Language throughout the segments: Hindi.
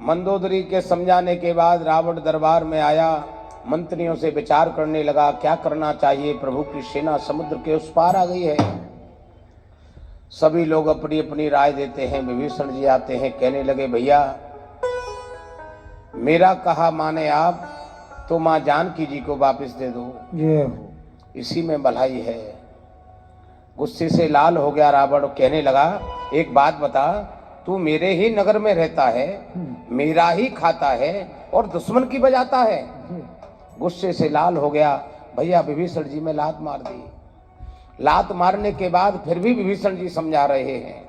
मंदोदरी के समझाने के बाद रावण दरबार में आया, मंत्रियों से विचार करने लगा क्या करना चाहिए। प्रभु की सेना समुद्र के उस पार आ गई है। सभी लोग अपनी अपनी राय देते हैं। विभीषण जी आते हैं, कहने लगे भैया मेरा कहा माने आप तो मां जानकी जी को वापस दे दो, इसी में भलाई है। गुस्से से लाल हो गया रावण, कहने लगा एक बात बता, तू मेरे ही नगर में रहता है, मेरा ही खाता है और दुश्मन की बजाता है। गुस्से से लाल हो गया। भैया विभीषण जी में लात मार दी। लात मारने के बाद फिर भी विभीषण जी समझा रहे हैं।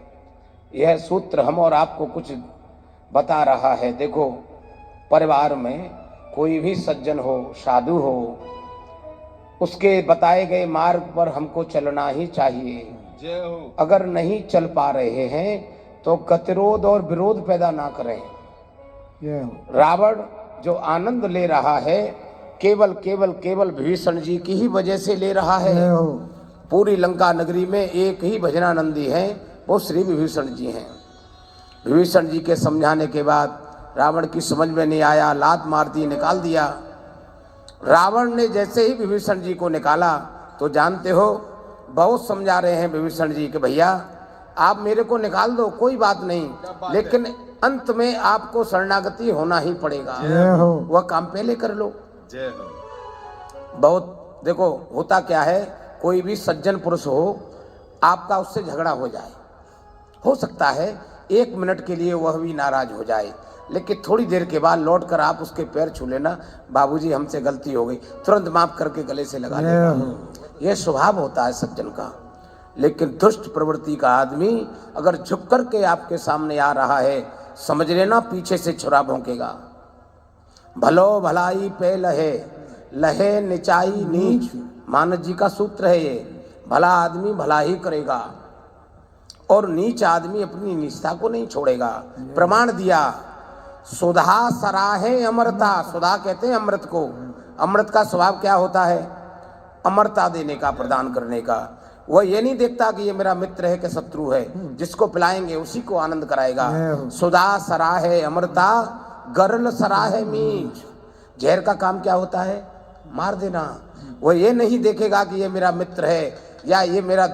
यह सूत्र हम और आपको कुछ बता रहा है। देखो, परिवार में कोई भी सज्जन हो, साधु हो, उसके बताए गए मार्ग पर हमको चलना ही चाहिए। अगर नहीं चल पा रहे हैं तो गतिरोध और विरोध पैदा ना करें। रावण जो आनंद ले रहा है केवल केवल केवल विभीषण जी की ही वजह से ले रहा है। पूरी लंका नगरी में एक ही भजनानंदी है, वो श्री विभीषण जी हैं। विभीषण जी के समझाने के बाद रावण की समझ में नहीं आया, लात मार दी, निकाल दिया। रावण ने जैसे ही विभीषण जी को निकाला तो जानते हो बहुत समझा रहे हैं विभीषण जी कि भैया आप मेरे को निकाल दो, कोई बात नहीं, लेकिन अंत में आपको शरणागति होना ही पड़ेगा। वह काम पहले कर लो। बहुत देखो, होता क्या है, कोई भी सज्जन पुरुष हो, आपका उससे झगड़ा हो सकता है 1 मिनट के लिए वह भी नाराज हो जाए, लेकिन थोड़ी देर के बाद लौट कर आप उसके पैर छू लेना, बाबूजी हमसे गलती हो गई, तुरंत माफ करके गले से लगा लेना। यह स्वभाव होता है सज्जन का। लेकिन दुष्ट प्रवृत्ति का आदमी अगर झुक करके आपके सामने आ रहा है, समझ लेना पीछे से छुरा भौंकेगा। भलो भलाई पे लहे, लहे निचाई नीच, मानस जी का सूत्र है ये। भला आदमी भला ही करेगा और नीच आदमी अपनी निष्ठा को नहीं छोड़ेगा। प्रमाण दिया, सुधा सराहे अमृता। सुधा कहते हैं अमृत को। अमृत का स्वभाव क्या होता है? अमरता देने का, प्रदान करने का। वह ये नहीं देखता कि ये मेरा मित्र है कि शत्रु है, जिसको पिलाएंगे उसी को आनंद कराएगा। सुधा सराहे अमृता, गरल सराहे मीठ। जहर का काम क्या होता है? मार देना। वह ये नहीं देखेगा कि ये मेरा मित्र है या ये मेरा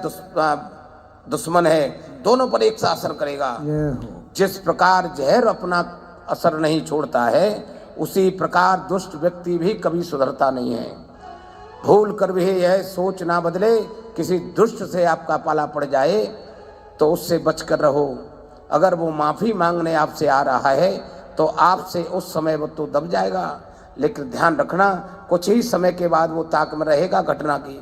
दुश्मन है, दोनों पर एक सा असर करेगा। जिस प्रकार जहर अपना असर नहीं छोड़ता है, उसी प्रकार दुष्ट व्यक्ति भी कभी सुधरता नहीं है। भूल कर भी यह सोच ना बदले, किसी दुष्ट से आपका पाला पड़ जाए तो उससे बचकर रहो। अगर वो माफ़ी मांगने आपसे आ रहा है तो आपसे उस समय वो तो दब जाएगा, लेकिन ध्यान रखना कुछ ही समय के बाद वो ताक में रहेगा घटना की।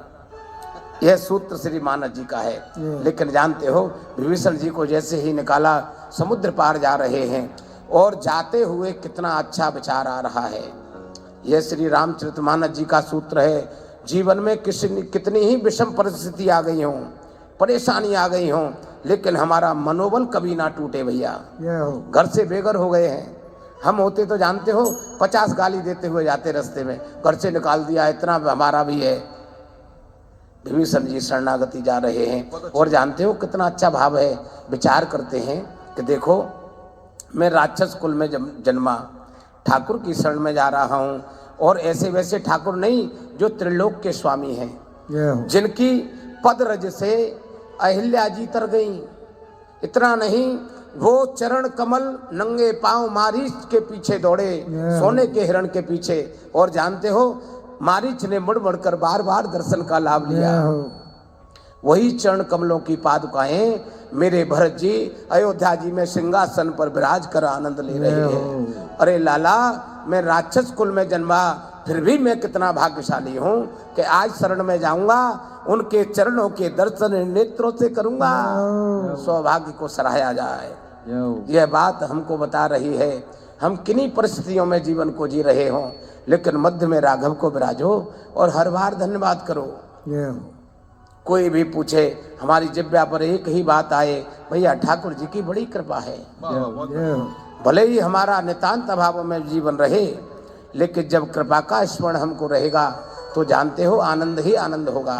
यह सूत्र श्री मानस जी का है। लेकिन जानते हो विभीषण जी को जैसे ही निकाला, समुद्र पार जा रहे हैं और जाते हुए कितना अच्छा विचार आ रहा है। यह श्री रामचरितमानस जी का सूत्र है। जीवन में कितनी ही विषम परिस्थिति आ गई हों, परेशानी आ गई हों, लेकिन हमारा मनोबल कभी ना टूटे भैया। घर से बेघर हो गए हैं, हम होते तो जानते हो 50 गाली देते हुए जाते रास्ते में, घर से निकाल दिया, इतना हमारा भी है। विभीषण जी शरणागति जा रहे हैं और जानते हो कितना अच्छा भाव है। विचार करते हैं कि देखो मैं राक्षस कुल में जन्मा, ठाकुर की शरण में जा रहा हूँ, और ऐसे वैसे ठाकुर नहीं जो त्रिलोक के स्वामी हैं, जिनकी पद रज से अहिल्या जी तर गई। इतना नहीं, वो चरण कमल नंगे पांव मारीच के पीछे दौड़े, सोने के हिरण के पीछे, और जानते हो मारीच ने मुड़ मुड़ कर बार बार दर्शन का लाभ लिया। वही चरण कमलों की पादुकाएं मेरे भरत जी अयोध्या जी में सिंहासन पर विराज कर आनंद ले रहे हैं। अरे लाला, मैं राक्षस कुल में जन्मा, फिर भी मैं कितना भाग्यशाली हूँ कि आज शरण में जाऊंगा, उनके चरणों के दर्शन नेत्रों से करूंगा। सौभाग्य को सराहा जाए। यह बात हमको बता रही है। हम किन्हीं परिस्थितियों में जीवन को जी रहे हों, लेकिन मध्य में राघव को विराजो और हर बार धन्यवाद करो। कोई भी पूछे, हमारी जिह्वा पर एक ही बात आए, भैया ठाकुर जी की बड़ी कृपा है। भले ही हमारा नितांत अभाव में जीवन रहे, लेकिन जब कृपा का स्मरण हमको रहेगा तो जानते हो आनंद ही आनंद होगा।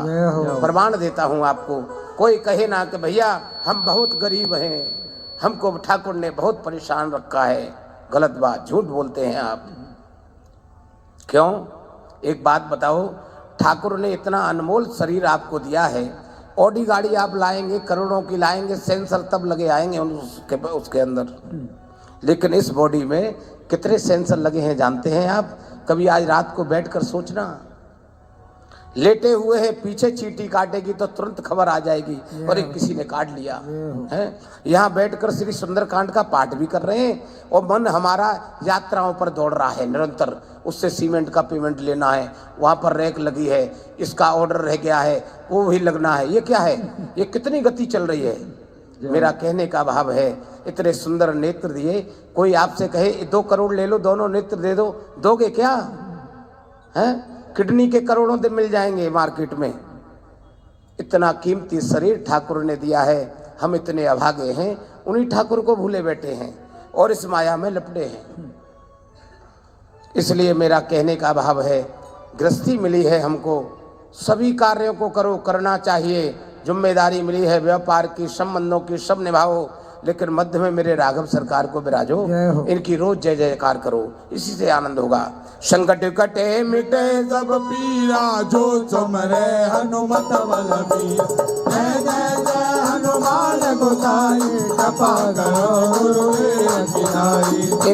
प्रमाण देता हूँ आपको। कोई कहे ना कि भैया हम बहुत गरीब हैं, हमको ठाकुर ने बहुत परेशान रखा है, गलत बात, झूठ बोलते हैं आप। क्यों? एक बात बताओ, ठाकुर ने इतना अनमोल शरीर आपको दिया है, ऑडी गाड़ी आप लाएंगे, करोड़ों की लाएंगे, सेंसर तब लगे आएंगे उसके अंदर, लेकिन इस बॉडी में कितने सेंसर लगे हैं जानते हैं आप? कभी आज रात को बैठकर सोचना। लेटे हुए हैं, पीछे चींटी काटेगी तो तुरंत खबर आ जाएगी और एक किसी ने काट लिया है। यहाँ बैठकर श्री सुंदरकांड का पाठ भी कर रहे हैं और मन हमारा यात्राओं पर दौड़ रहा है निरंतर। उससे सीमेंट का पेमेंट लेना है, वहाँ पर रैक लगी है, इसका ऑर्डर रह गया है, वो भी लगना है। ये क्या है? ये कितनी गति चल रही है? मेरा कहने का भाव है, इतने सुंदर नेत्र दिए, कोई आपसे कहे 2 करोड़ ले लो, दोनों नेत्र दे दो, दोगे क्या? हैं? किडनी के करोड़ों से मिल जाएंगे मार्केट में। इतना कीमती शरीर ठाकुर ने दिया है, हम इतने अभागे हैं, उन्हीं ठाकुर को भूले बैठे हैं और इस माया में लपटे हैं। इसलिए मेरा कहने का भाव है, गृहस्थी मिली है हमको, सभी कार्यों को करो, करना चाहिए। जिम्मेदारी मिली है व्यापार की, संबंधों की, सब निभाओ, लेकिन मध्य में मेरे राघव सरकार को विराजो, इनकी रोज जय जयकार करो, इसी से आनंद होगा। संकट कटे मिटे सब पीरा, जो सुमरे हनुमत बल बीर। जय जय जय हनुमान गोसाई, कृपा करो गुरुदेव की नाई।